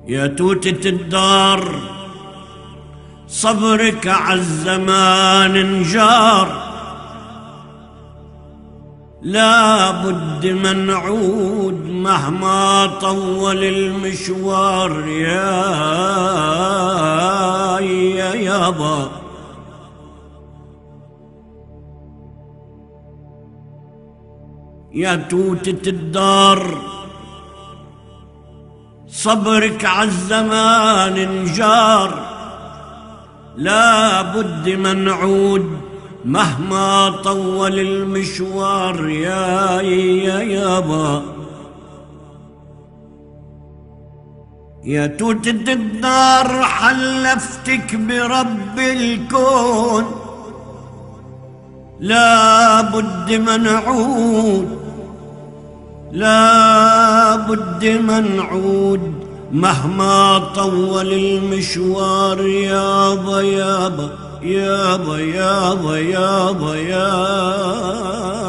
يا توتة الدار صبرك عالزمان انجار، لا بد من نعود مهما طول المشوار يا يابا. يا توتة الدار صبرك عالزمان انجار، لا بد من نعود مهما طول المشوار يا يابا. يا توتة الدار حلفتك برب الكون، لا بد من نعود، لا بد من نعود مهما طول المشوار يابا يابا يابا يابا يابا يابا.